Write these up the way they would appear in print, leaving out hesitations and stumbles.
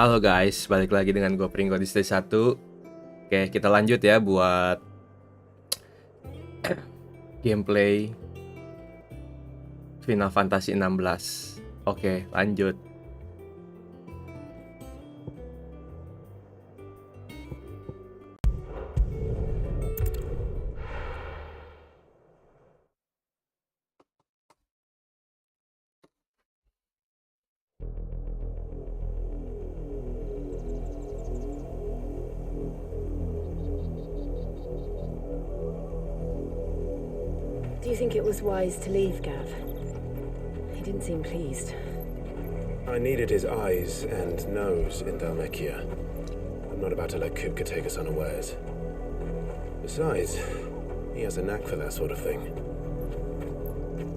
Halo guys, balik lagi dengan gue Pringgo di stage 1. Oke, kita lanjut ya buat gameplay Final Fantasy 16. Oke, lanjut. Do you think it was wise to leave, Gav? He didn't seem pleased. I needed his eyes and nose in Dhalmekia. I'm not about to let Kupka take us unawares. Besides, he has a knack for that sort of thing.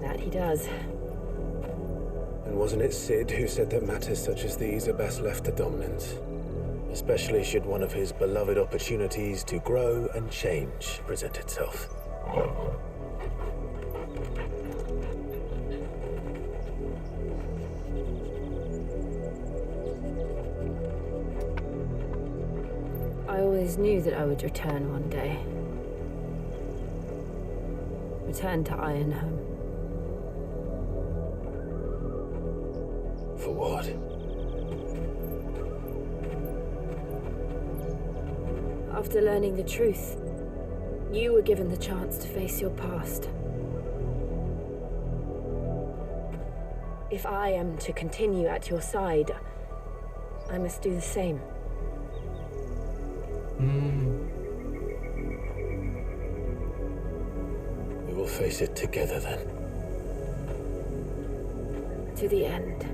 That he does. And wasn't it Sid who said that matters such as these are best left to dominance? Especially should one of his beloved opportunities to grow and change present itself. I always knew that I would return one day. Return to Ironhome. For what? After learning the truth, you were given the chance to face your past. If I am to continue at your side, I must do the same. We will face it together then. To the end.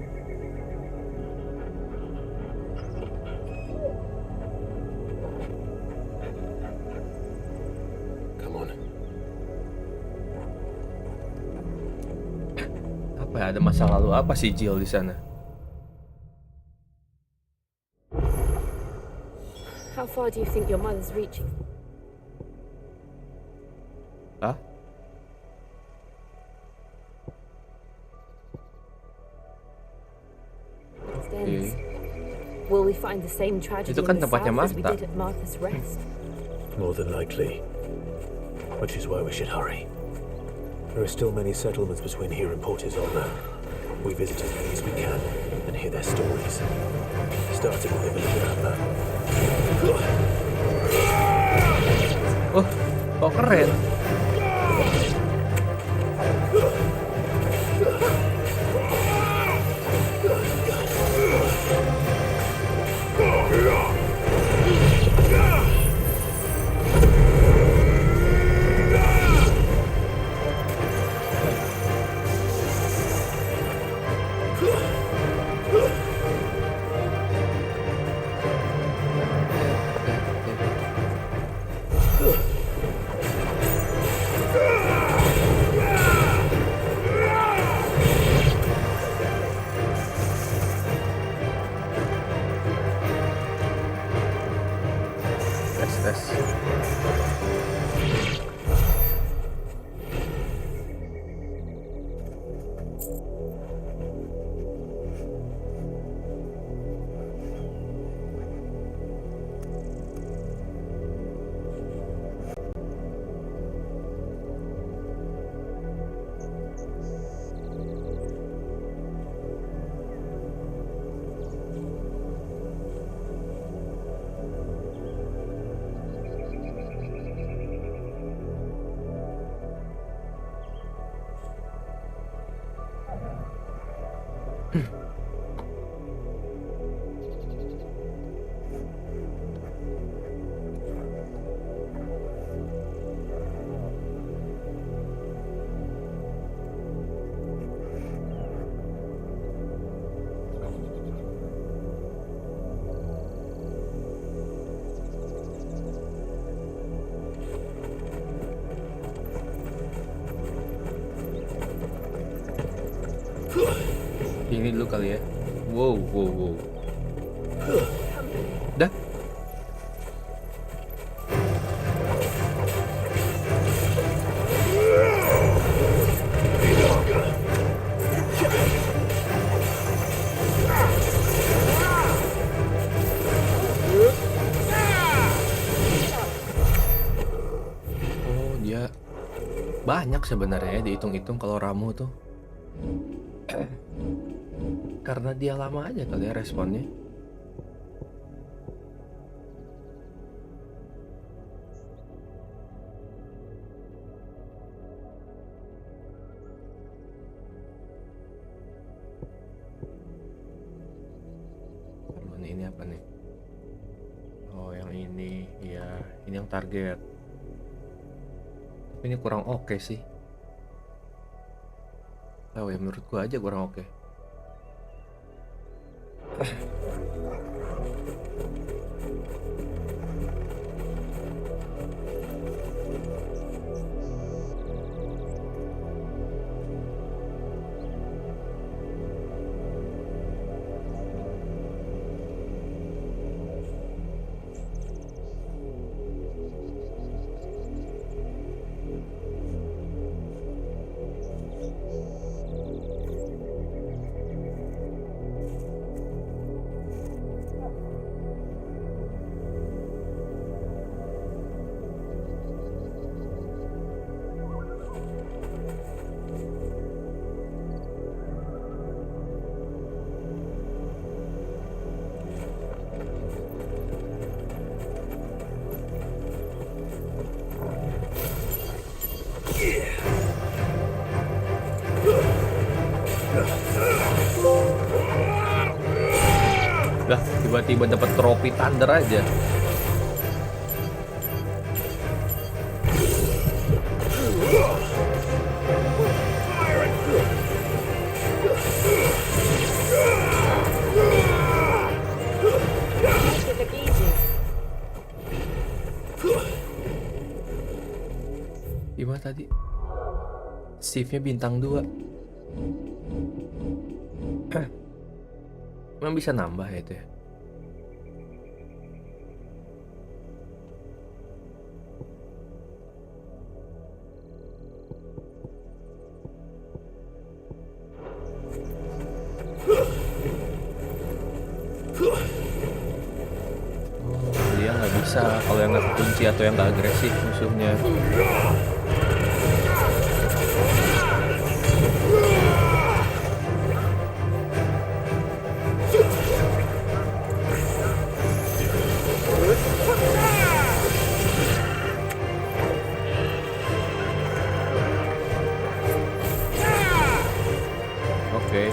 Come on. Apa ya, ada masa lalu apa sih Jill di sana? How far do you think your mother's reaching? Hah? Ends. Will we find the same tragedy Itu kan in the tempatnya south as we Martha. did at Martha's Rest? More than likely. Which is why we should hurry. There are still many settlements between here and Port Isolde. We visit as many as we can and hear their stories. Starting with the village of Amber. Oh, kok keren. Tes. Ini dulu kali ya. Wow. Dah. Banyak sebenarnya ya dihitung-hitung kalau ramu tuh. Karena dia lama aja kali ya responnya. Lalu ini apa nih? Oh yang ini, ya ini yang target. Tapi ini kurang oke sih. Oh ya menurut gua aja kurang oke. Lah tiba-tiba dapat trofi thunder aja. Gimana tadi? Shiftnya bintang 2. Emang bisa nambah ya itu ya? Oh, dia nggak bisa kalau yang nggak kunci atau yang nggak agresif musuhnya. Oke.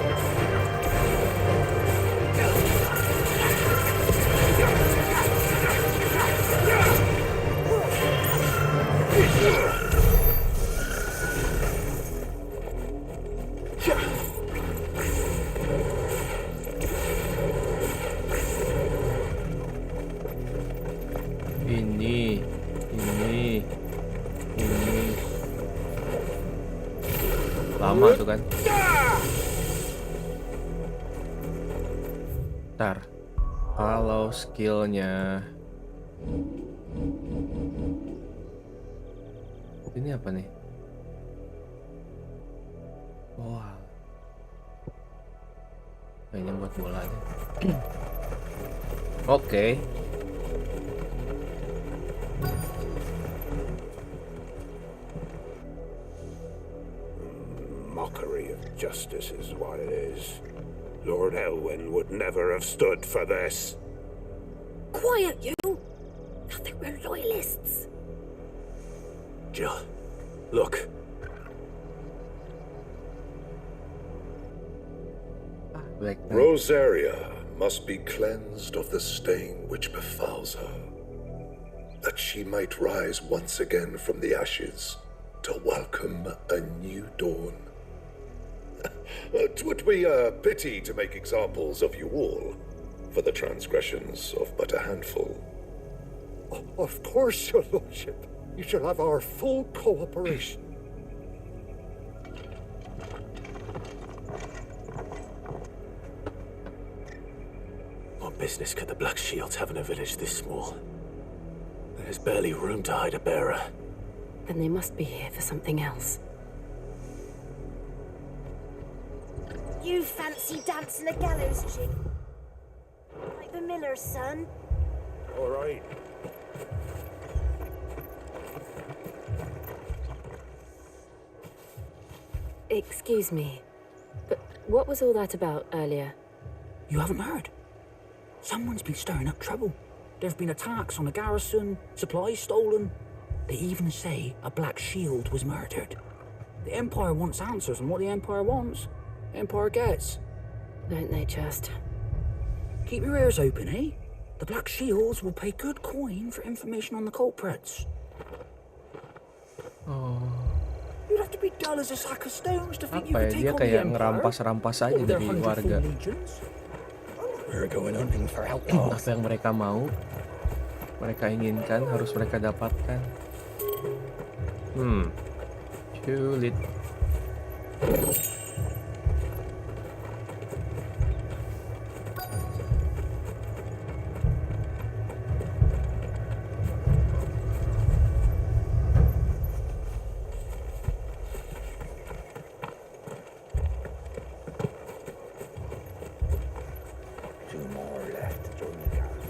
Ini. Lama tuh kan. Ntar, kalau skillnya ini apa nih? Wah, kayaknya buat bola aja. Oke. Mockery of justice is what it is. Lord Elwyn would never have stood for this. Quiet, you! Nothing, we're loyalists. Jill, look. Black Knight. Rosaria must be cleansed of the stain which befouls her, that she might rise once again from the ashes to welcome a new dawn. 'Twould be a pity to make examples of you all for the transgressions of but a handful. Of course, your lordship. You shall have our full cooperation. What business could the Black Shields have in a village this small? There's barely room to hide a bearer. Then they must be here for something else. You fancy dancing a gallows jig? Like the miller's son? All right. Excuse me, but what was all that about earlier? You haven't heard? Someone's been stirring up trouble. There have been attacks on the garrison, supplies stolen. They even say a Black Shield was murdered. The Empire wants answers, and what the Empire wants, the Empire gets. Don't they just? Keep your ears open, eh? The Black Shields will pay good coin for information on the culprits. Oh, You'd have to be dull as a sack of stones to think you apa ya? could take Dia on the kayak Empire. ngerampas-rampas aja With their dari 100 warga. full legions. We're going hunting for outlaws. Apa yang mereka mau, mereka inginkan, harus mereka dapatkan. Sulit. Two more left to join the cars.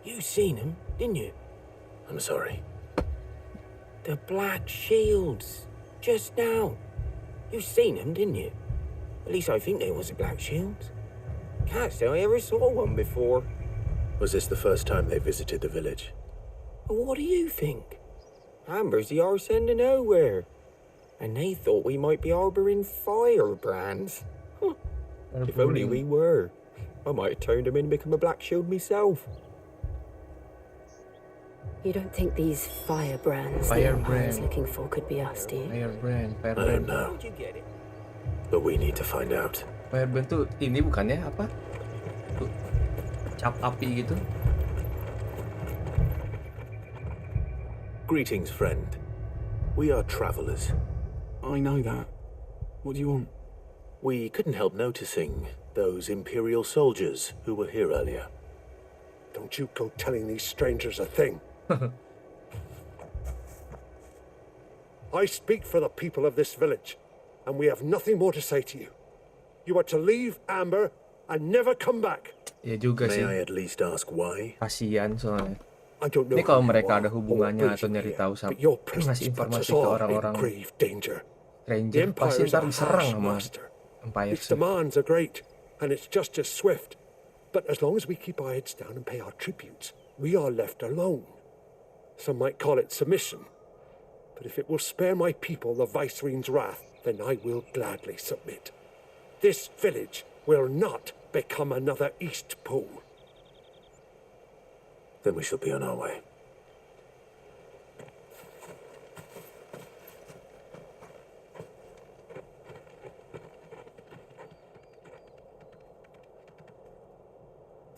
You seen him, didn't you? I'm sorry. The Black Shields. Just now. You seen them, didn't you? At least I think they was the Black Shields. Can't say I ever saw one before. Was this the first time they visited the village? Well, what do you think? Amber's the arse end of nowhere. And they thought we might be harbouring firebrands. Huh. If only we were. I might have turned them in and become a Black Shield myself. You don't think these firebrands the Empire's looking for could be us, do you? Firebrand, I don't Firebrand. know, How'd you get it? but we need to find out. Firebrand tuh ini bukannya apa? Tuh, cap api gitu. Greetings, friend. We are travelers. I know that. What do you want? We couldn't help noticing those Imperial soldiers who were here earlier. Don't you go telling these strangers a thing. I speak for the people of this village, and we have nothing more to say to you. You are to leave Amber and never come back. Ya juga May sih. I at least ask why? Kasian soalnya. I don't know Ini kalau who you mereka are ada or hubungannya what atau brings you nyari here, tahu sama but your ngasih presence puts informasi us ke all in orang-orang grave danger. The stranger, Empire pasti is ntar a diserang harsh sama master. Empire Its sih. demands are great, and its justice swift. But as long as we keep our heads down and pay our tributes, we are left alone. Some might call it submission. But if it will spare my people the Viceroy's wrath, then I will gladly submit. This village will not become another East Pole. Then we shall be on our way.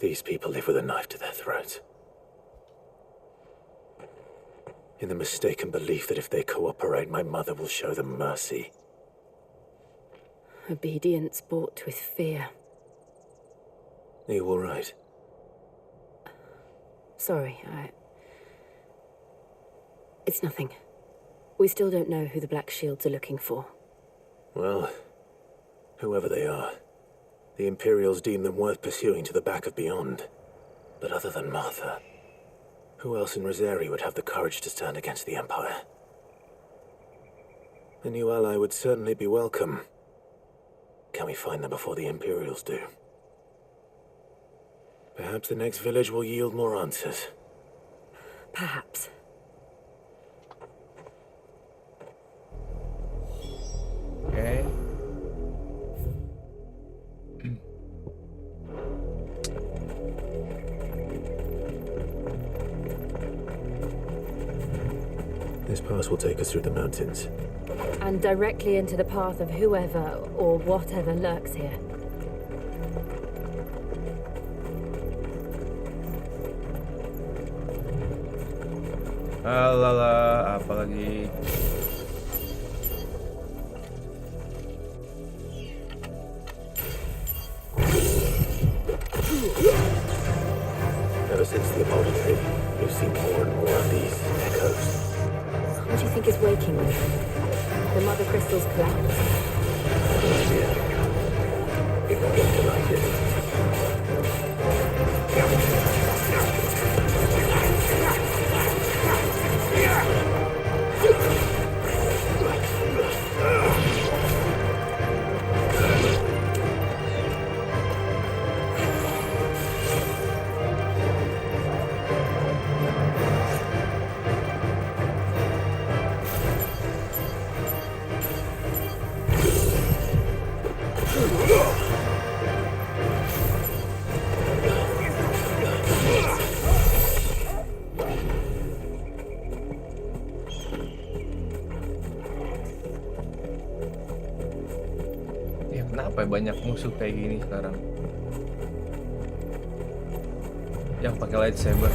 These people live with a knife to their throats. In the mistaken belief that if they cooperate, my mother will show them mercy. Obedience bought with fear. Are you all right? Sorry, It's nothing. We still don't know who the Black Shields are looking for. Well, whoever they are, the Imperials deem them worth pursuing to the back of beyond. But other than Martha, who else in Rosari would have the courage to stand against the Empire? A new ally would certainly be welcome. Can we find them before the Imperials do? Perhaps the next village will yield more answers. Perhaps. Oke. This pass will take us through the mountains. And directly into the path of whoever or whatever lurks here. Alala, apa lagi? Ever since the apothecary, we've seen more and more of these echoes. What do you think is waking them? The mother crystal's collapse. Yeah. It won't get to like it. Ya kenapa ya banyak musuh kayak gini sekarang? Yang pakai lightsaber.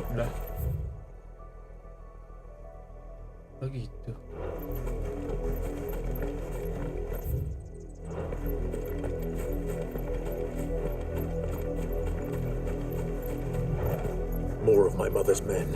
Udah. Oh gitu. More of my mother's men.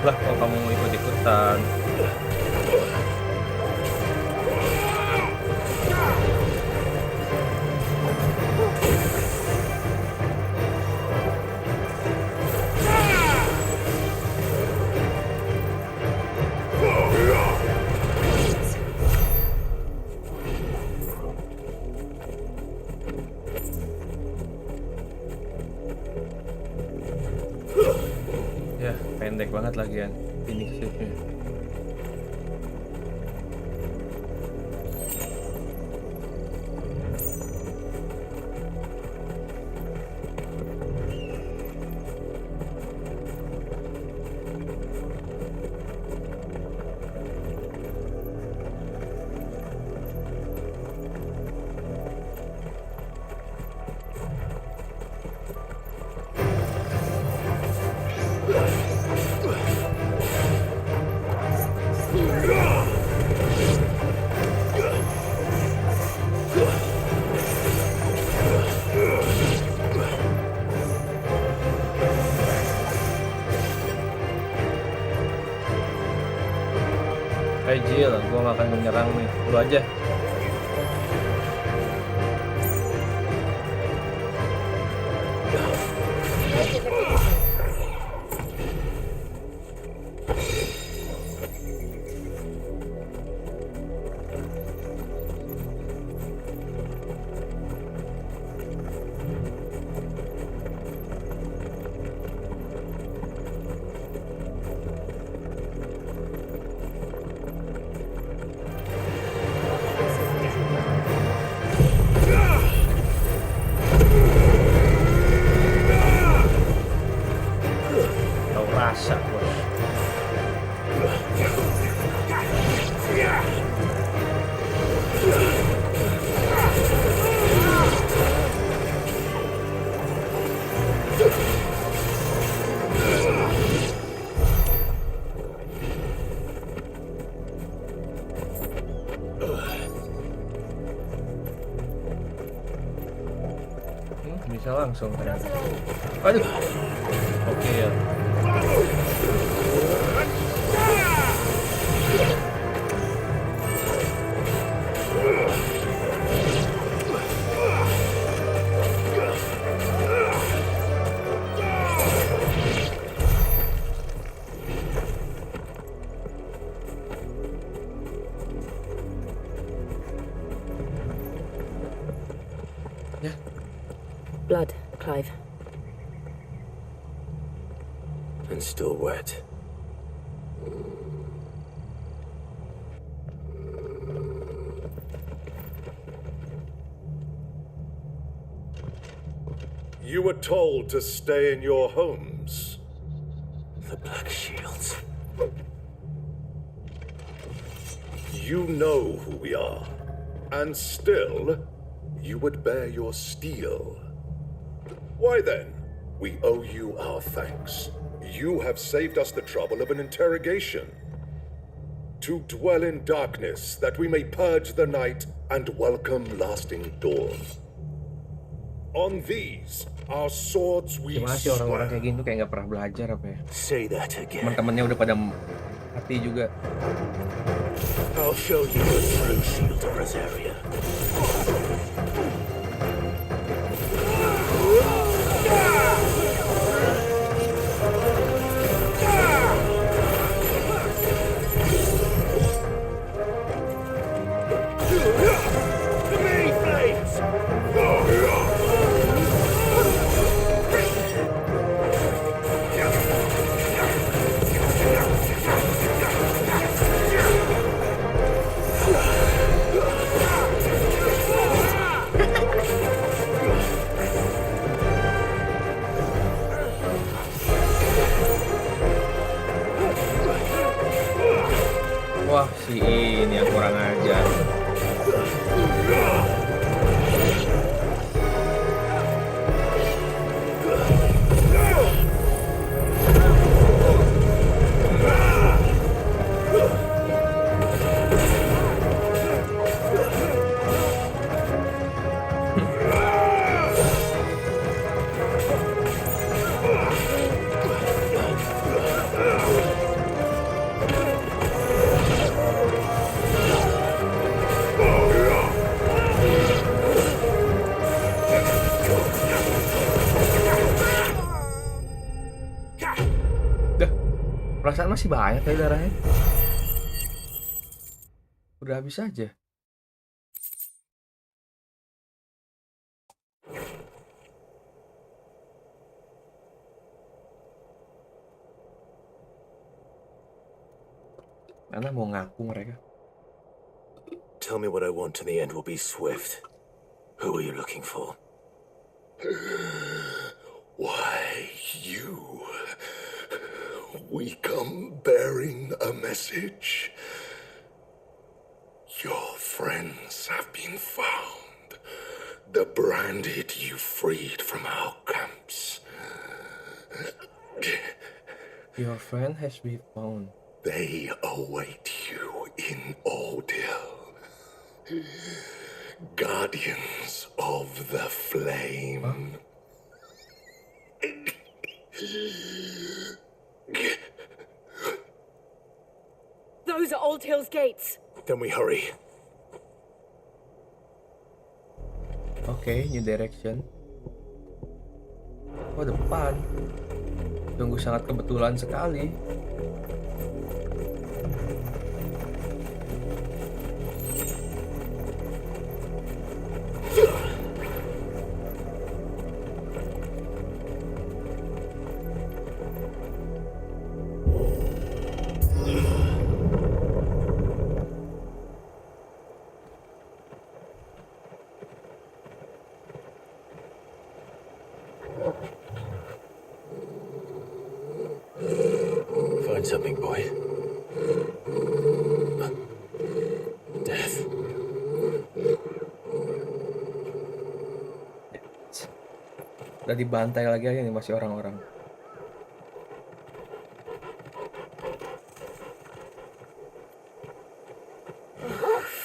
Lah kalau kamu mau ikut-ikutan. Ya, pendek banget lagian ini save-nya. Jill, gue gak akan menyerang nih, lu aja. Rasa bos. Bisa langsung ternyata. Aduh. Oke ya. Ya. Blood, Clive. And still wet. You were told to stay in your homes. The Black Shields. You know who we are. And still, you would bear your steel. Why then, we owe you our thanks. You have saved us the trouble of an interrogation. To dwell in darkness, that we may purge the night and welcome lasting dawn. On these, our swords we Gimana sih orang-orang swear. kayak gini tuh kayak nggak pernah belajar apa ya? Say that again. Teman-temannya udah pada mati juga. I'll show you a true shield of Rosaria. Wah, si ini yang kurang ajar. Dah, perasaan masih banyak ya darahnya. Udah habis aja. Mana mau ngaku mereka? Tell me what I want and the end will be swift. Who are you looking for? Why, you. We come bearing a message. Your friends have been found. The branded you freed from our camps. Your friend has been found. They await you in Odil. Guardians of the Flame. Those are Old Hill's gates. Then we hurry. Oke, new direction. Oh, depan. Sungguh sangat kebetulan sekali. Find something, boy. Death. Udah dibantai lagi aja nih masih orang-orang.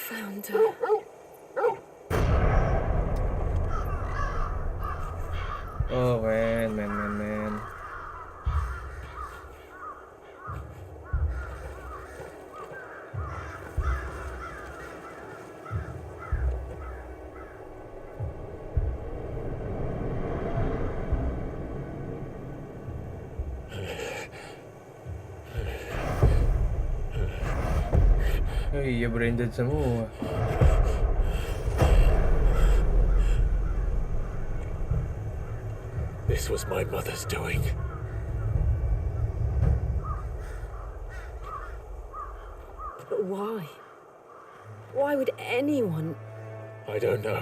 Found her. Oh man. Oh iya, branded semua. This was my mother's doing. But why? Why would anyone? I don't know.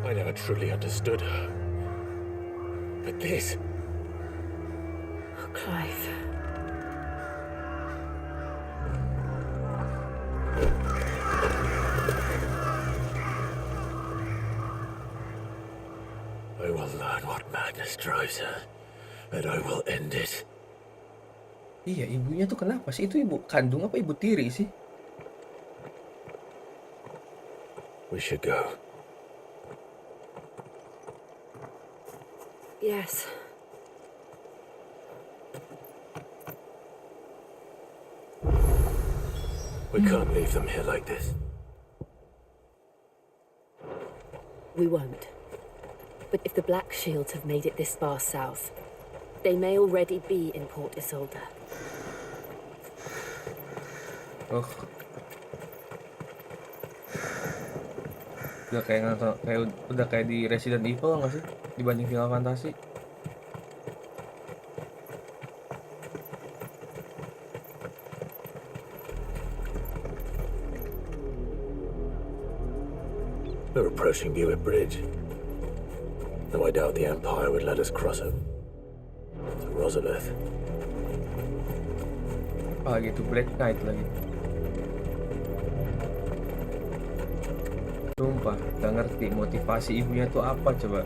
I never truly understood her. But this... Oh, Clive. I will learn what madness drives her, and I will end it. Iya, ibunya tuh kenapa sih? Itu ibu kandung apa ibu tiri sih? We should go. Yes. We can't leave them here like this. We won't. But if the Black Shields have made it this far south, they may already be in Port Isolde. Oh. Udah kayak di Resident Evil nggak sih dibanding Final Fantasy? We're approaching Buick Bridge. Though I doubt the Empire would let us cross it. To Rosalith. Ah gitu, Black Knight lagi. Sumpah, gak ngerti motivasi ibunya tuh apa coba.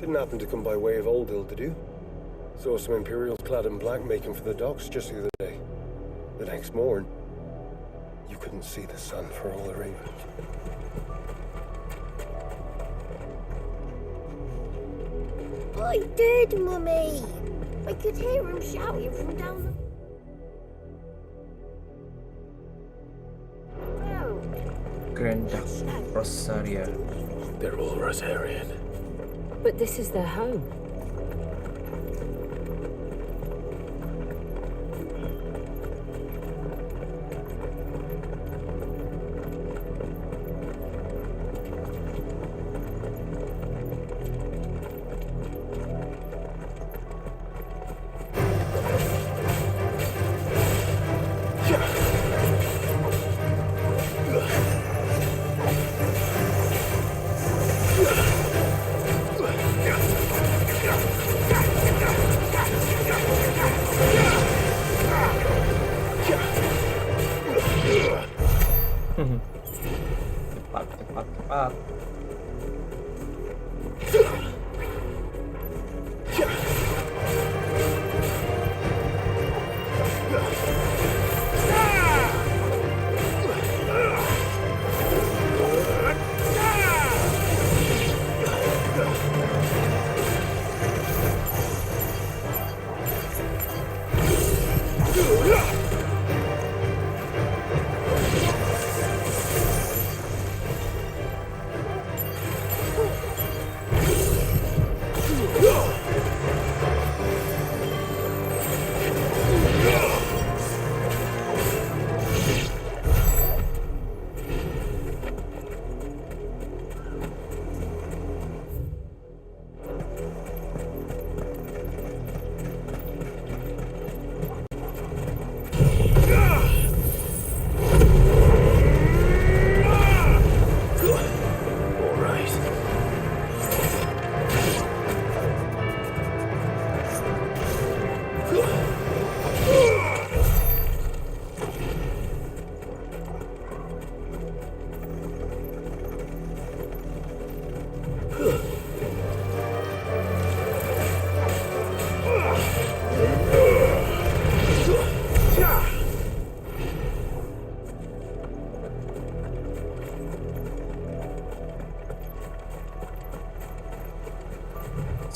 Didn't happen to come by way of Oldhill, did you? Saw some Imperials clad in black making for the docks just the other day. The next morn, you couldn't see the sun for all the ravens. I did, Mummy. I could hear him shouting from down the road. Grand Duck Rosaria. They're all Rosarian. But this is their home. Cepat.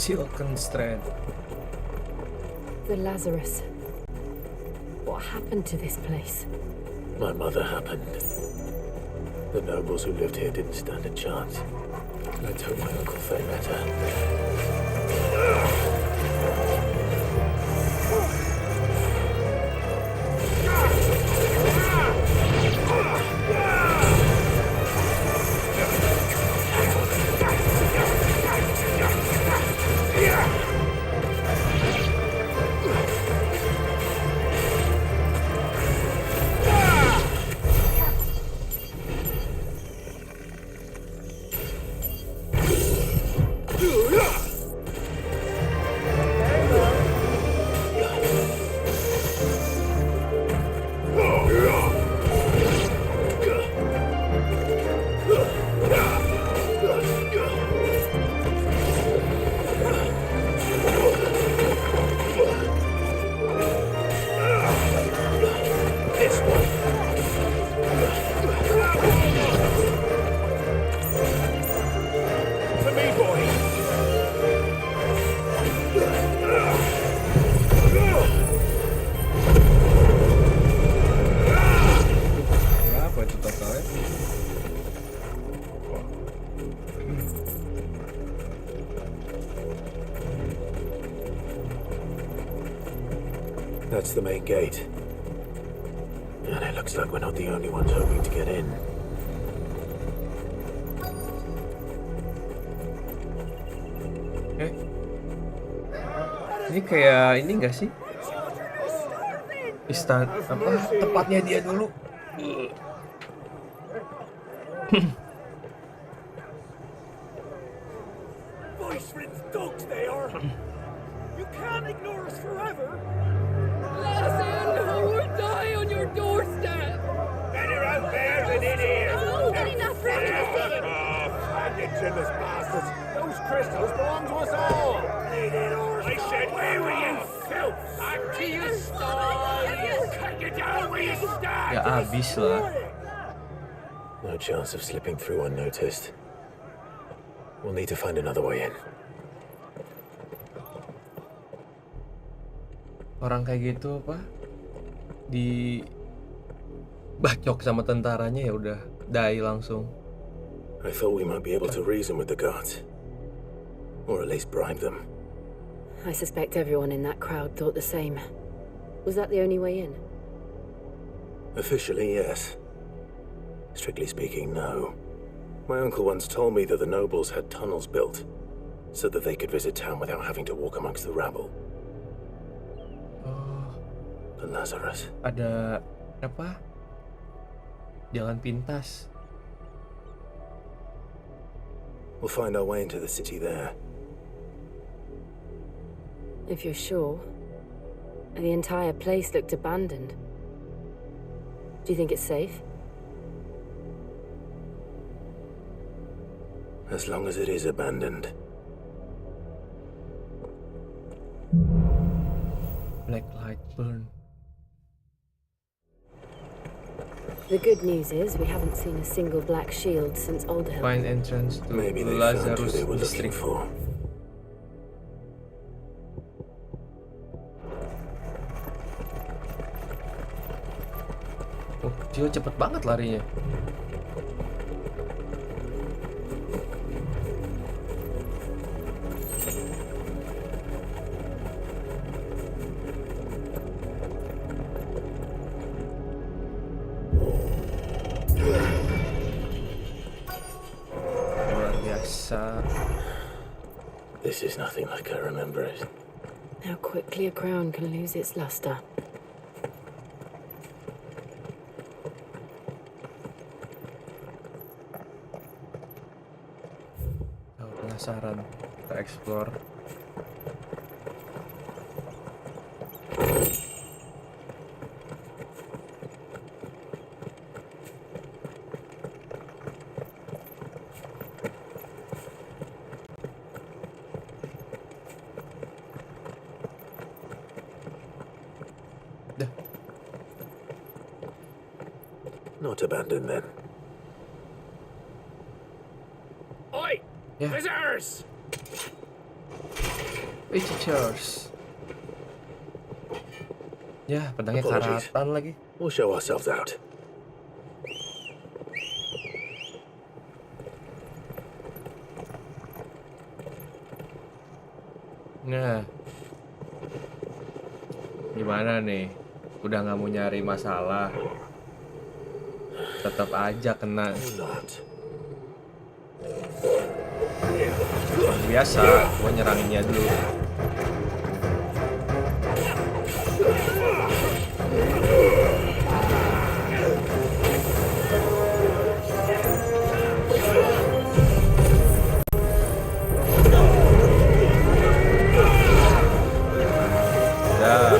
Silken Strand. The Lazarus. What happened to this place? My mother happened. The nobles who lived here didn't stand a chance. Let's hope my Uncle Faye met her. That's the main gate. And it looks like we're not the only ones hoping to get in. Oke. Ini kayak ini enggak sih? Apa tempatnya dia dulu. Voice-ridden dogs they are. You can't ignore us forever. Let us in or we'll die on your doorstep. Better out there than in here. Oh, get enough for everything. And you jealous bastards. Those crystals belong to us all. I said, where were you, filth? Back to your stall. Cut you down where you stand. Ya abis lah. No chance of slipping through unnoticed. We'll need to find another way in. Orang kayak gitu apa? Di bacok sama tentaranya ya udah die langsung. I thought we might be able to reason with the guards. Or at least bribe them. I suspect everyone in that crowd thought the same. Was that the only way in? Officially, yes. Strictly speaking, no. My uncle once told me that the nobles had tunnels built so that they could visit town without having to walk amongst the rabble. Oh, But Lazarus. ada apa? Jalan pintas. We'll find our way into the city there. If you're sure. The entire place looked abandoned. Do you think it's safe? As long as it is abandoned. Black light burn. The good news is we haven't seen a single black shield since Oldhill. Find entrance to Maybe they found who Lazarus they were looking district. for. Oh, Gio cepet banget larinya. Luar biasa. This is nothing like I remember it. How quickly a crown can lose its luster. Oh, penasaran. Kita explore. Dah. Not abandoned then. Oi! Yeah. Visitors! Cheers. Ya, pedangnya Apologies. karatan lagi. We'll show ourselves out. Nah, gimana nih? Udah nggak mau nyari masalah, tetap aja kena. Not. Biasa, gua nyeranginnya dulu. Dah.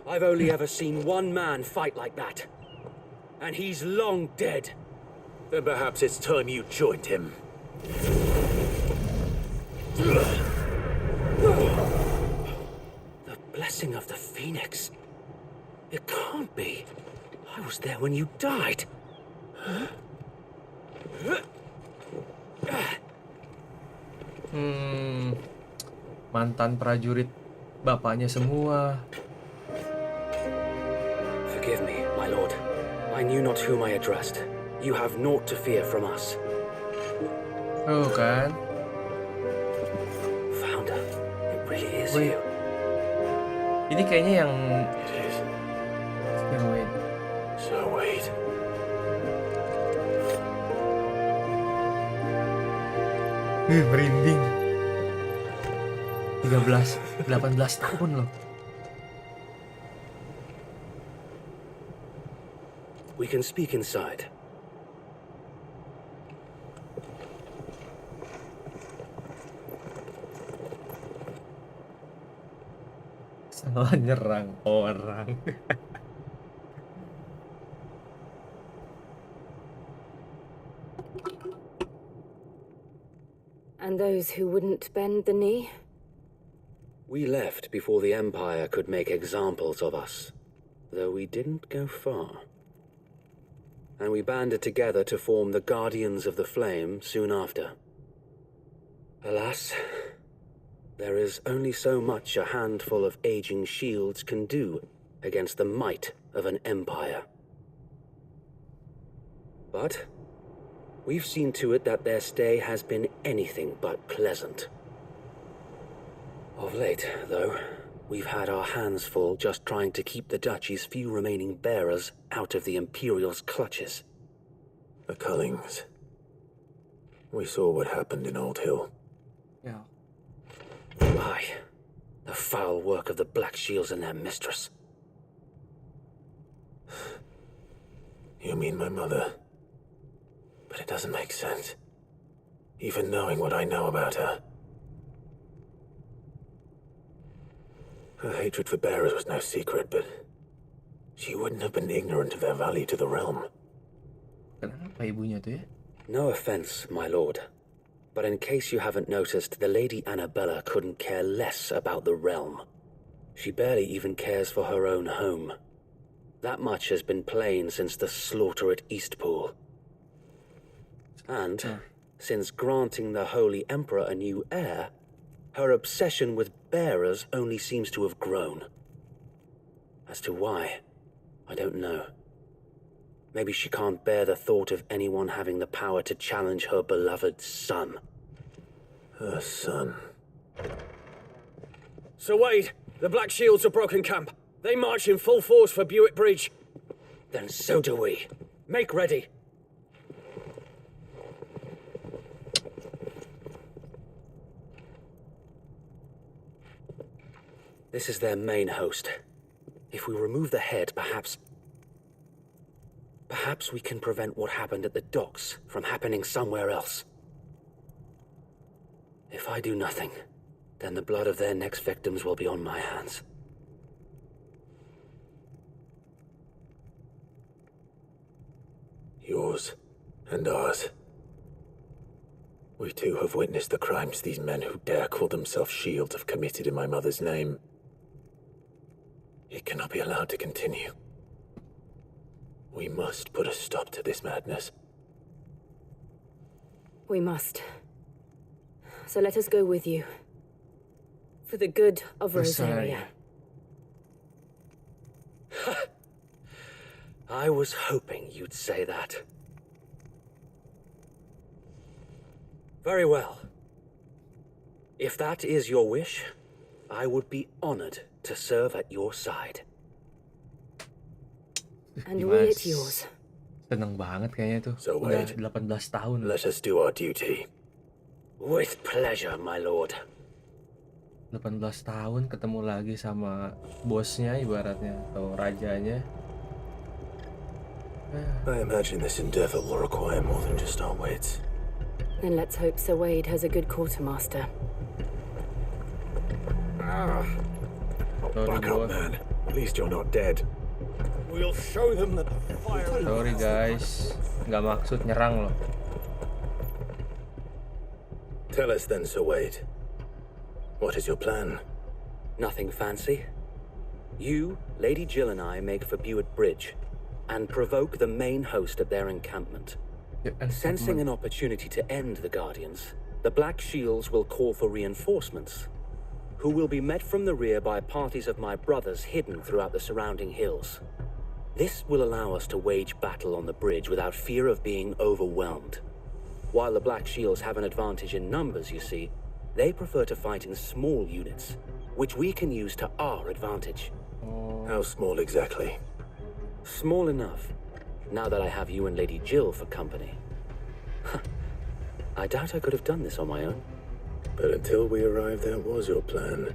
I've only ever seen one man fight like that. And he's long dead. Then perhaps it's time you joined him. rising of the Phoenix. It can't be. I was there when you died. Mantan prajurit bapaknya semua. Forgive me, my lord. I knew not whom I addressed. You have naught to fear from us. Oh kan? Founder, it really is Wait. you. Ini kayaknya yang It is. Wait. So wait. Merinding. 18 tahun loh. We can speak inside. Salah nyerang orang. And those who wouldn't bend the knee? We left before the Empire could make examples of us, though we didn't go far. And we banded together to form the Guardians of the Flame soon after. Alas, there is only so much a handful of aging shields can do against the might of an empire. But we've seen to it that their stay has been anything but pleasant. Of late, though, we've had our hands full just trying to keep the Duchy's few remaining bearers out of the Imperial's clutches. The Cullings. We saw what happened in Old Hill. Ya. Aye, the foul work of the Black Shields and their mistress. You mean my mother? But it doesn't make sense. Even knowing what I know about her. Her hatred for bearers was no secret, but she wouldn't have been ignorant of their value to the realm. Kenapa ibunya tuh ya? No offense, my lord, but in case you haven't noticed, the Lady Annabella couldn't care less about the realm. She barely even cares for her own home. That much has been plain since the slaughter at Eastpool. And, since granting the Holy Emperor a new heir, her obsession with bearers only seems to have grown. As to why, I don't know. Maybe she can't bear the thought of anyone having the power to challenge her beloved son. Her son. Sir Wade, the Black Shields have broken camp. They march in full force for Buick Bridge. Then so do we. Make ready. This is their main host. If we remove the head, perhaps we can prevent what happened at the docks from happening somewhere else. If I do nothing, then the blood of their next victims will be on my hands. Yours and ours. We too have witnessed the crimes these men who dare call themselves Shields have committed in my mother's name. It cannot be allowed to continue. We must put a stop to this madness. We must. So let us go with you. For the good of Rosaria. I was hoping you'd say that. Very well. If that is your wish, I would be honored to serve at your side. And we at yours. Seneng banget kayaknya tuh. So Udah wait. 18 tahun. Let us do our duty. With pleasure, my lord. 18 tahun ketemu lagi sama bosnya ibaratnya atau rajanya. I imagine this endeavor will require more than just our wits. Then let's hope Sir Wade has a good quartermaster. Sorry, Back up, bos. man. At least you're not dead. We'll show them that the fire... Sorry guys, nggak maksud nyerang loh. Tell us then, Sir Wade. What is your plan? Nothing fancy. You, Lady Jill and I make for Buett Bridge and provoke the main host at their encampment. Sensing an opportunity to end the Guardians, the Black Shields will call for reinforcements, who will be met from the rear by parties of my brothers hidden throughout the surrounding hills. This will allow us to wage battle on the bridge without fear of being overwhelmed. While the Black Shields have an advantage in numbers, you see, they prefer to fight in small units, which we can use to our advantage. How small exactly? Small enough, now that I have you and Lady Jill for company. I doubt I could have done this on my own. But until we arrived, that was your plan.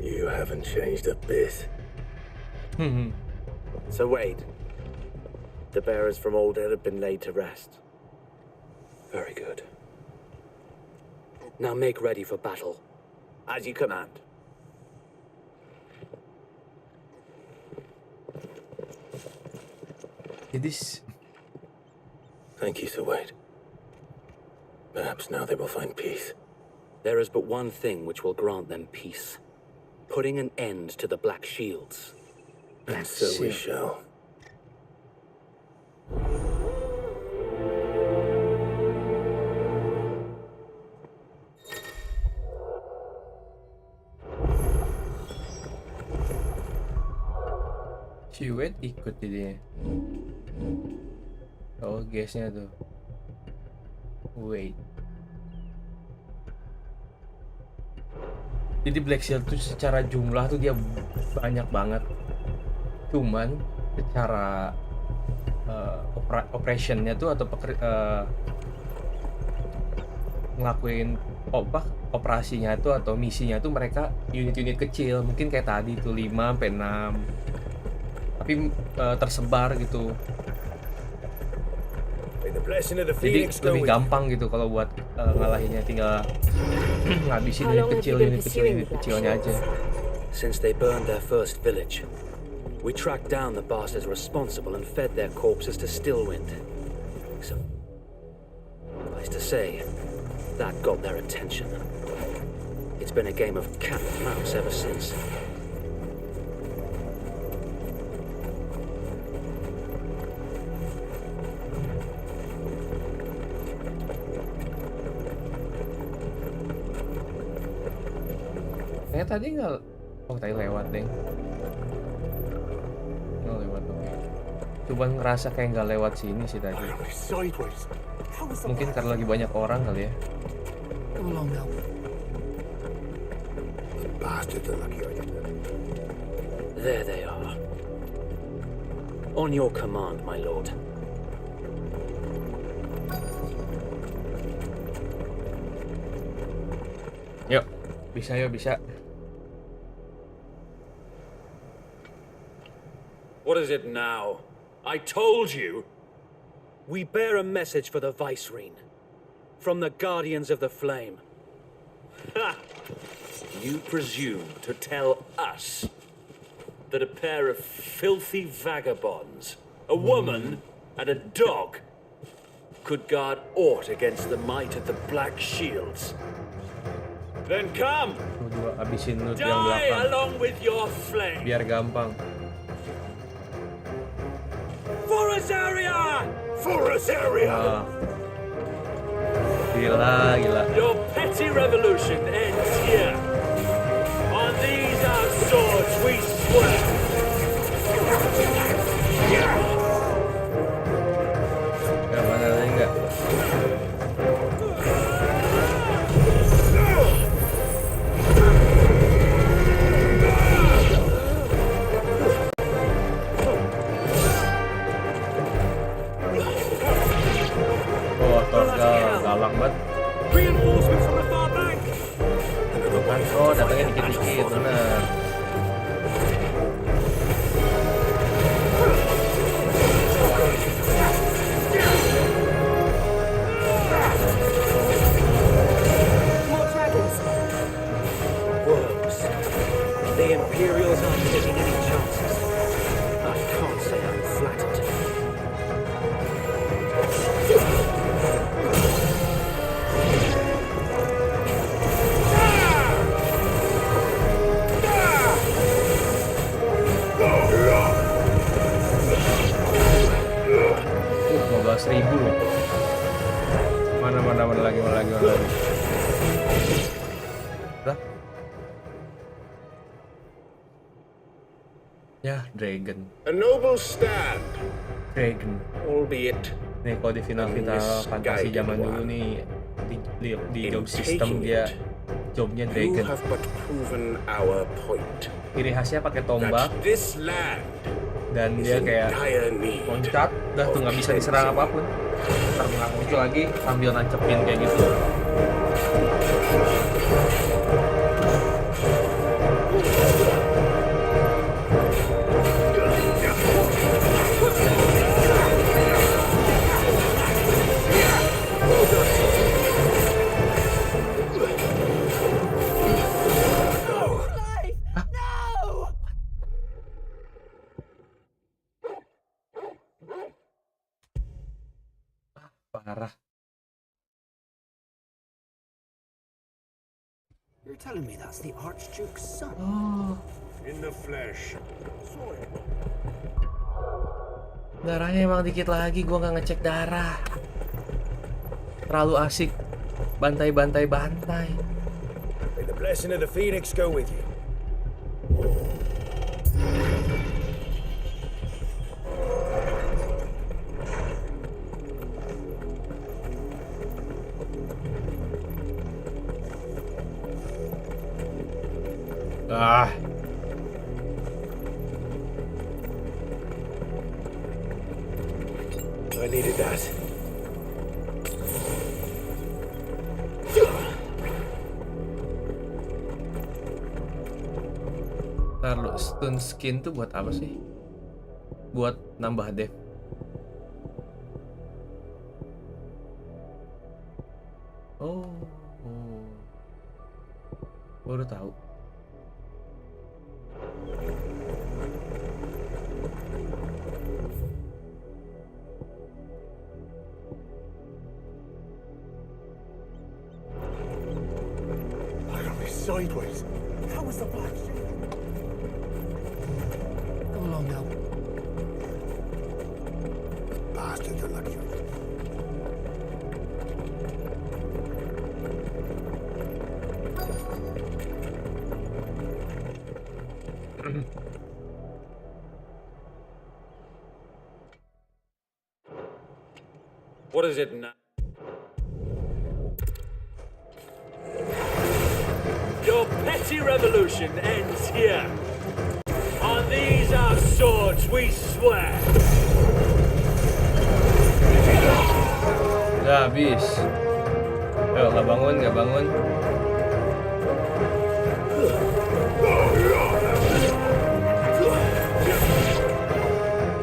You haven't changed a bit. So Wade, the bearers from Old Hill have been laid to rest. Very good. Now make ready for battle. As you command. Thank you, Sir Wade. Perhaps now they will find peace. There is but one thing which will grant them peace. Putting an end to the Black Shields. And so we shall. Buett ikut jadinya. Oh, gasnya tuh. Wait. Jadi Black Shield tuh secara jumlah tuh dia banyak banget. Cuman secara operationnya tuh atau ngelakuin operasinya tuh atau misinya tuh mereka unit-unit kecil, mungkin kayak tadi tuh 5 sampai 6. Tapi tersebar gitu. Jadi lebih gampang gitu kalau buat ngalahinnya, tinggal ngabisin unit kecilnya aja. Since they burned their first village, we tracked down the bastards responsible and fed their corpses to Stillwind. So, nice to say, that got their attention. It's been a game of cat and mouse ever since. Tadi nggak, tadi lewat deh. Nggak lewat tuh. Coba ngerasa kayak nggak lewat sini sih tadi. Mungkin karena lagi banyak orang kali ya. There they are. On your command, my lord. Yuk, bisa. What is it now? I told you! We bear a message for the Vicereine. From the Guardians of the Flame. Ha! You presume to tell us that a pair of filthy vagabonds, a woman and a dog, could guard aught against the might of the Black Shields? Then come! Die along with your flame! Biar gampang. Forest area! Gila. Your petty revolution ends here. On these our swords we swear. Mana lagi enggak? Galak banget. Oh, datangnya dikit-dikit, bener. More dragons. Worms. The Imperials aren't taking any chances. I can't say I'm flattered. Gimana? Lah? Ya, Dragon. A noble stand, Dragon. albeit Nih, kalau di final-final fantasi zaman dulu nih, di job system dia jobnya you Dragon. have but proven our point. Ciri khasnya pakai tombak That this land dan is dia in kayak dire need loncat, udah tuh nggak bisa diserang apapun. Ntar nggak muncul lagi sambil nancepin kayak gitu. Parah. You're telling me that's the Archduke's son? Oh, in the flesh. darahnya emang dikit lagi, gua nggak ngecek darah. Terlalu asik bantai-bantai. May the blessing of the Phoenix go with you. Ah. I needed that. Ntar lu, stun skin tuh buat apa sih? Buat nambah def. Oh. Baru tahu. Sideways. How was the black sheep? Come along now. Bastards are lucky. What is it now? Your petty revolution ends here. On these our swords we swear. Udah habis. Ayo, nggak bangun.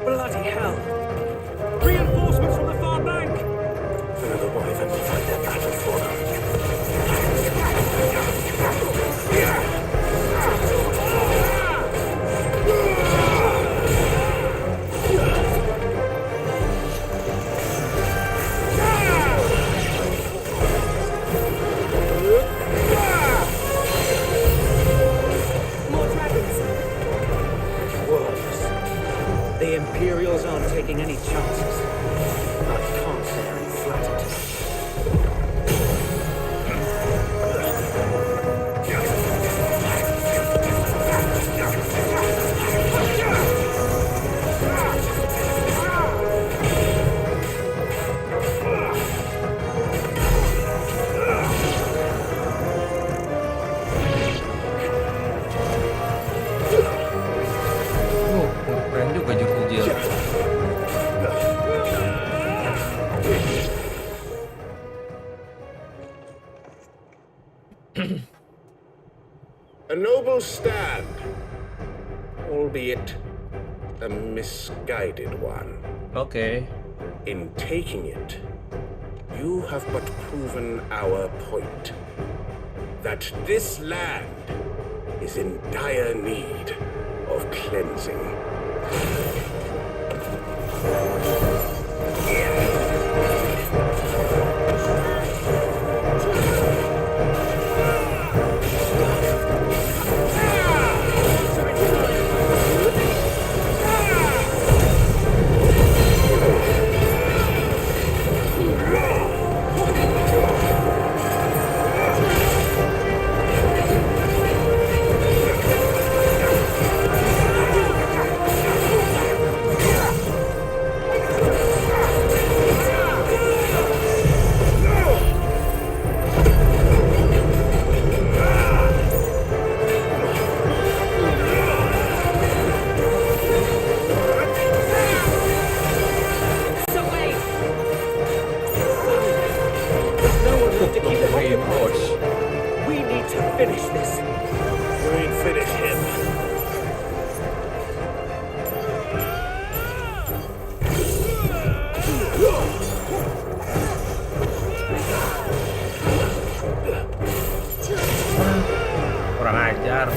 Bloody hell! Reinforcements from the far bank! Another wyvern to fight their battle for them. More dragons. Worse. The Imperials aren't taking any chances. I can't say I'm flattered. Keren juga jurus jil. A noble stand, albeit a misguided one. Oke. In taking it, you have but proven our point. That this land is in dire need of cleansing. We need to finish this. We ain't finish him. Kurang ajar.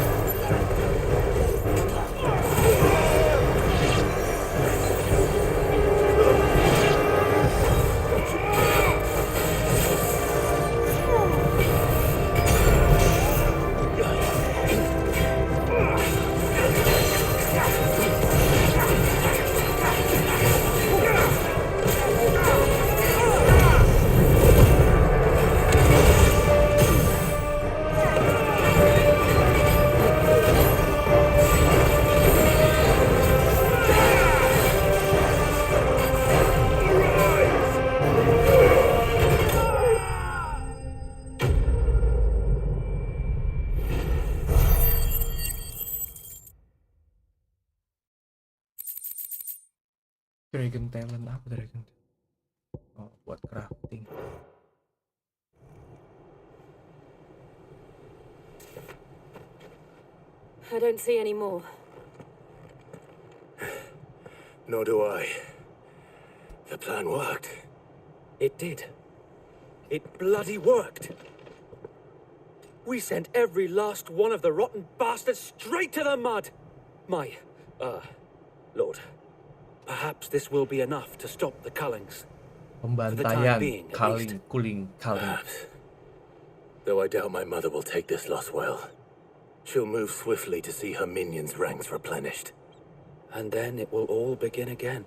Dragon talent apa dragon? Oh, buat crafting. I don't see any more. Nor do I. The plan worked. It did. It bloody worked. We sent every last one of the rotten bastards straight to the mud. My, Lord, perhaps this will be enough to stop the Cullings. Pembantaian, culling. Perhaps. Though I doubt my mother will take this loss well. She'll move swiftly to see her minions' ranks replenished. And then it will all begin again.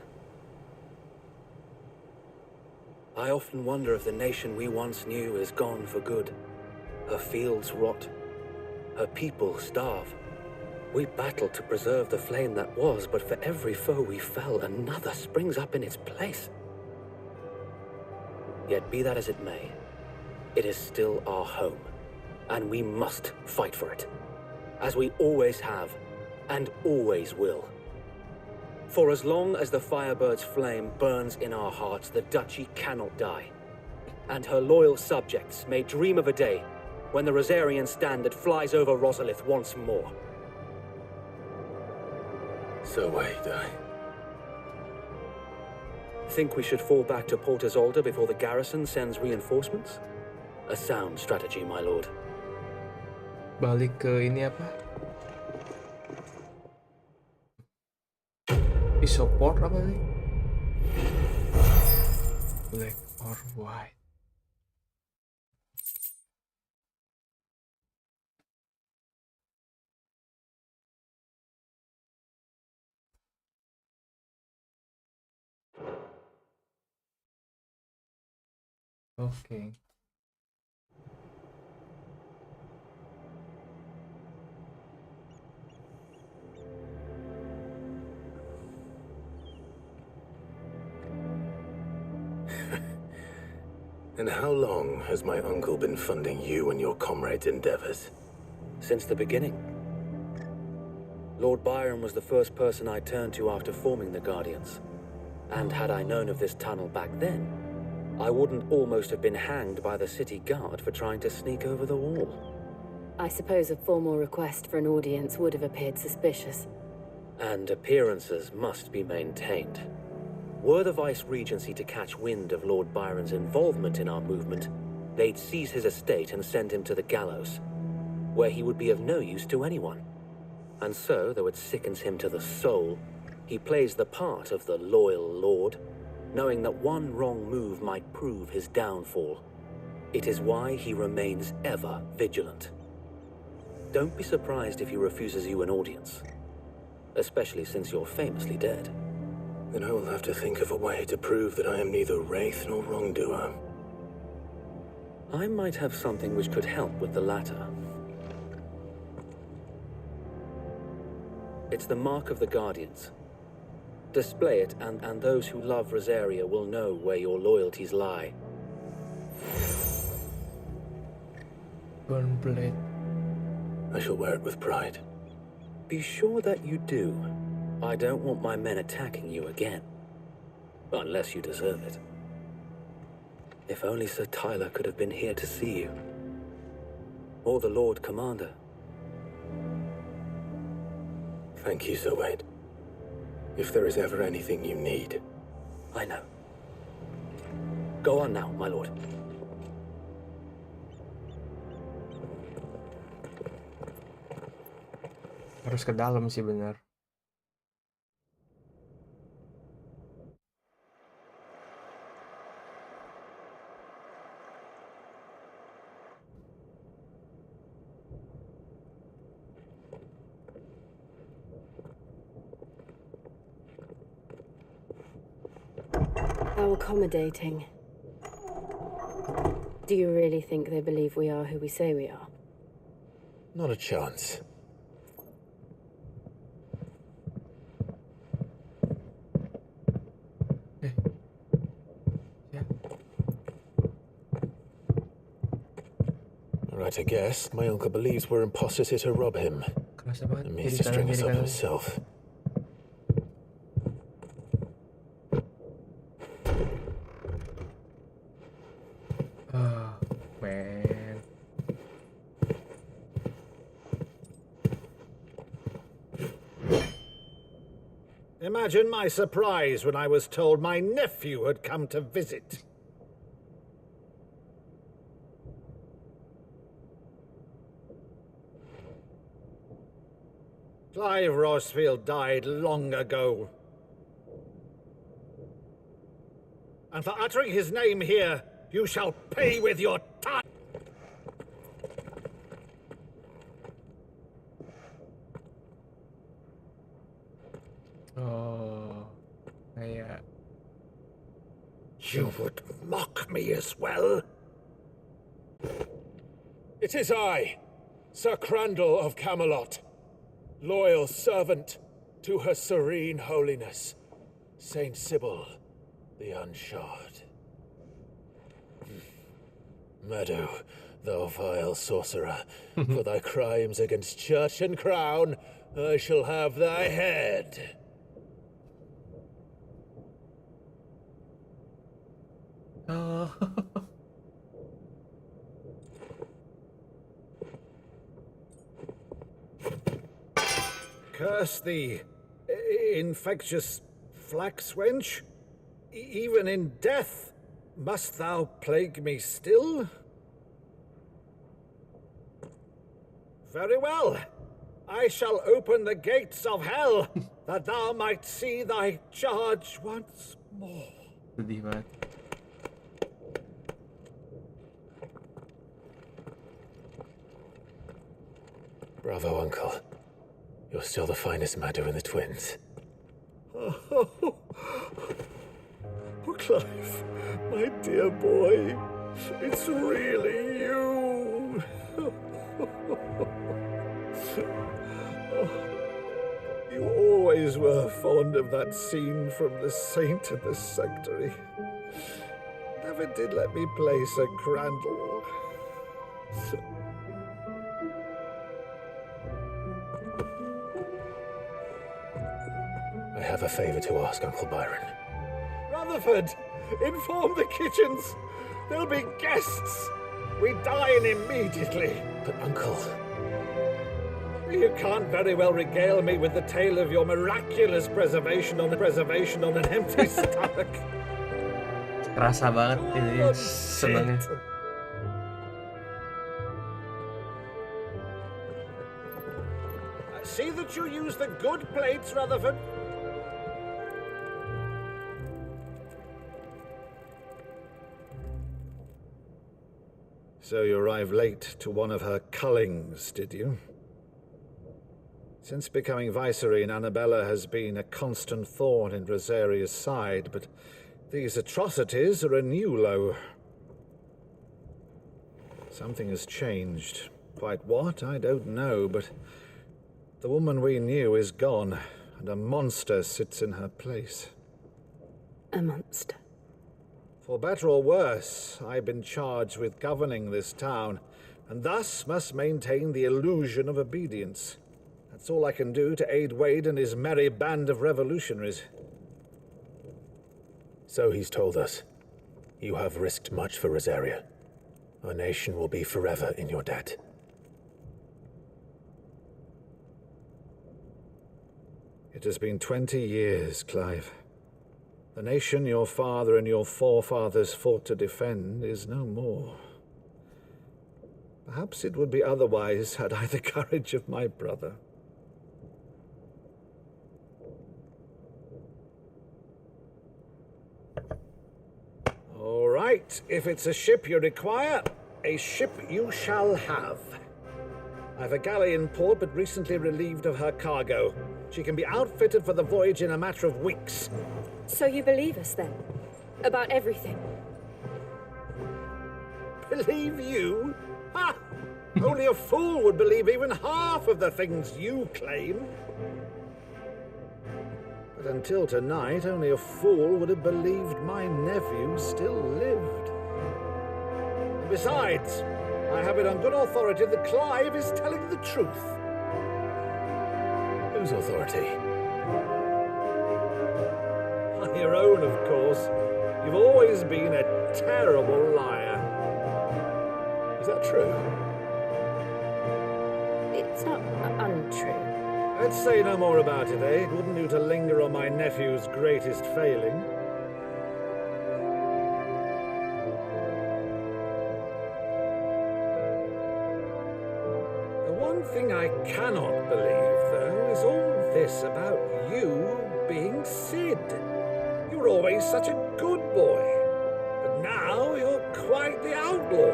I often wonder if the nation we once knew is gone for good. Her fields rot. Her people starve. We battled to preserve the flame that was, but for every foe we fell, another springs up in its place. Yet be that as it may, it is still our home, and we must fight for it, as we always have, and always will. For as long as the Firebird's flame burns in our hearts, the Duchy cannot die, and her loyal subjects may dream of a day when the Rosarian standard flies over Rosalith once more. So wait, Think we should fall back to Port Isolde before the garrison sends reinforcements? A sound strategy, my lord. Balik ke ini apa? Support apa sih? Black or white? Okay. And how long has my uncle been funding you and your comrades' endeavors? Since the beginning. Lord Byron was the first person I turned to after forming the Guardians. And had I known of this tunnel back then, I wouldn't almost have been hanged by the city guard for trying to sneak over the wall. I suppose a formal request for an audience would have appeared suspicious. And appearances must be maintained. Were the Vice-Regency to catch wind of Lord Byron's involvement in our movement, they'd seize his estate and send him to the gallows, where he would be of no use to anyone. And so, though it sickens him to the soul, he plays the part of the loyal lord, knowing that one wrong move might prove his downfall. It is why he remains ever vigilant. Don't be surprised if he refuses you an audience, especially since you're famously dead. Then I will have to think of a way to prove that I am neither wraith nor wrongdoer. I might have something which could help with the latter. It's the mark of the Guardians. Display it, and those who love Rosaria will know where your loyalties lie. Burn blade. I shall wear it with pride. Be sure that you do. I don't want my men attacking you again. Unless you deserve it. If only Sir Tyler could have been here to see you. or the Lord Commander. Thank you, Sir Wade. If there is ever anything you need. I know. Go on now, my lord. Harus ke dalam sih benar. How accommodating. Do you really think they believe we are who we say we are? Not a chance. Right, I guess. My uncle believes we're imposters here to rob him. And means to string us up himself. Oh, man. Imagine my surprise when I was told my nephew had come to visit. Clive Rossfield died long ago. And for uttering his name here, you shall pay with your time. Oh, yeah. You would mock me as well? It is I, Sir Crandall of Camelot, loyal servant to Her Serene Holiness, Saint Sybil the Unshod. Meadow, thou vile sorcerer, for thy crimes against church and crown, I shall have thy head. Oh. Curse thee, infectious flax wench. Even in death, must thou plague me still? Very well. I shall open the gates of hell, that thou might see thy charge once more. Sedih banget. Bravo, Uncle. You're still the finest Meadow in the twins. Oh, Clive, my dear boy, it's really you. You always were fond of that scene from The Saint and the Sanctuary. Never did let me play Sir Crandall. I have a favor to ask, Uncle Byron. Rutherford, inform the kitchens. There'll be guests. We dine immediately. But, Uncle... You can't very well regale me with the tale of your miraculous preservation on an empty stomach. Kerasa banget ini senangnya. See that you use the good plates, Rutherford. So you arrived late to one of her cullings, did you? Since becoming Vicereine, Annabella has been a constant thorn in Rosaria's side, but these atrocities are a new low. Something has changed. Quite what, I don't know, but the woman we knew is gone, and a monster sits in her place. A monster? For better or worse, I've been charged with governing this town, and thus must maintain the illusion of obedience. That's all I can do to aid Wade and his merry band of revolutionaries. So he's told us. You have risked much for Rosaria. Our nation will be forever in your debt. It has been 20 years, Clive. The nation your father and your forefathers fought to defend is no more. Perhaps it would be otherwise had I the courage of my brother. All right, if it's a ship you require, a ship you shall have. I've a galley in port, but recently relieved of her cargo. She can be outfitted for the voyage in a matter of weeks. So you believe us then? About everything? Believe you? Ha! Only a fool would believe even half of the things you claim. But until tonight, only a fool would have believed my nephew still lived. And besides, I have it on good authority that Clive is telling the truth. Whose authority? Your own, of course. You've always been a terrible liar. Is that true? It's not untrue. Let's say no more about it, eh? It wouldn't do to linger on my nephew's greatest failing. The one thing I cannot believe, though, is all this about you being Sid. You were always such a good boy, but now you're quite the outlaw.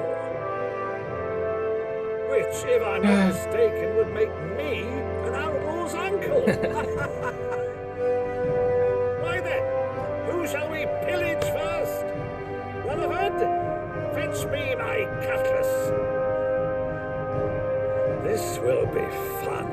Which, if I'm not mistaken, would make me an outlaw's uncle. Right then, who shall we pillage first? Rutherford, fetch me my cutlass. This will be fun.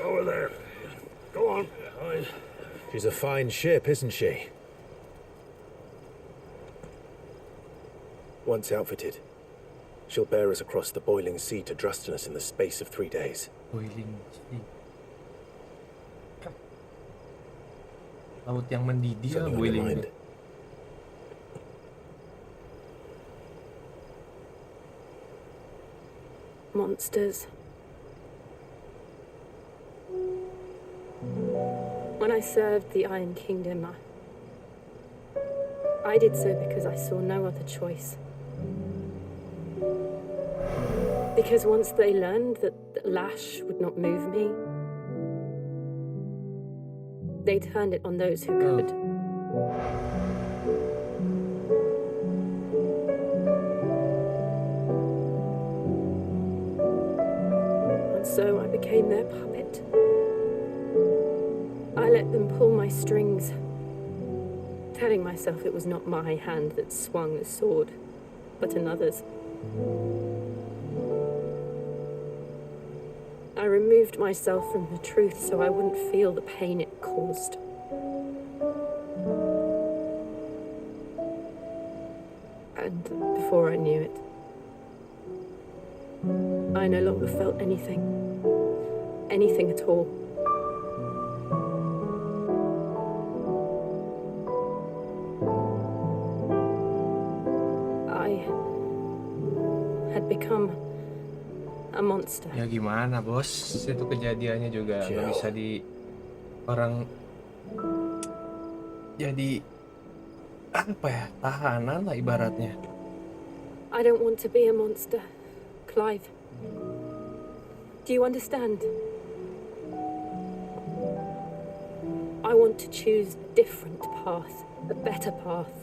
Over there. Go on. She's a fine ship, isn't she? Once outfitted, she'll bear us across the boiling sea to Drustinus in the space of 3 days. Boiling sea. Laut yang mendidih, Something on your boiling. mind? Monsters. When I served the Iron Kingdom, I did so because I saw no other choice. Because once they learned that the lash would not move me, they turned it on those who could. And so I became their puppet. I let them pull my strings, telling myself it was not my hand that swung the sword, but another's. I removed myself from the truth so I wouldn't feel the pain it caused. And before I knew it, I no longer felt anything. Anything at all. I had become a monster. Ya gimana bos, itu kejadiannya juga nggak bisa di orang jadi apa ya, tahanan lah ibaratnya. I don't want to be a monster, Clive. Do you understand? I want to choose a different path, a better path.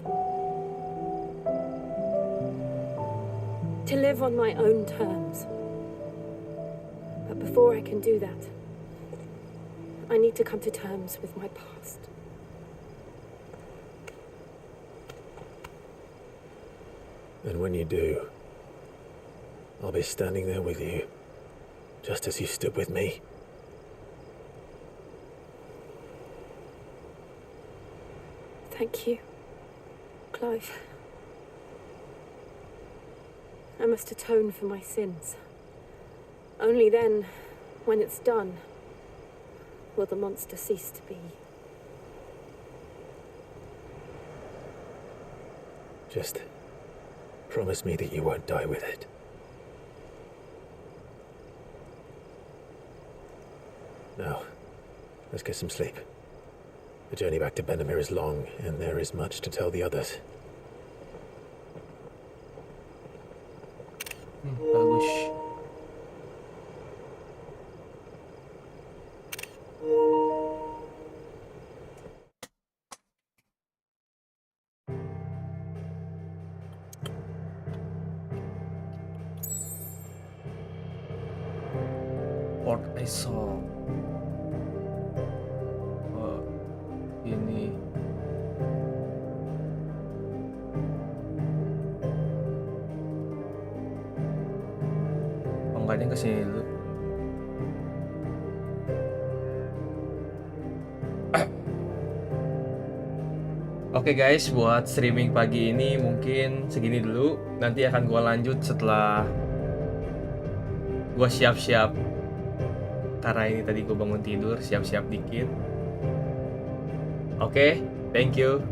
To live on my own terms. But before I can do that, I need to come to terms with my past. And when you do, I'll be standing there with you, just as you stood with me. Thank you, Clive. I must atone for my sins. Only then, when it's done, will the monster cease to be. Just promise me that you won't die with it. Now, let's get some sleep. The journey back to Benamir is long, and there is much to tell the others. Bagus. Port I saw. Oh, ini. Enggaknya kesini dulu. Oke guys, buat streaming pagi ini mungkin segini dulu. Nanti akan gua lanjut setelah gua siap-siap. Karena ini tadi gua bangun tidur, siap-siap dikit. Oke, thank you.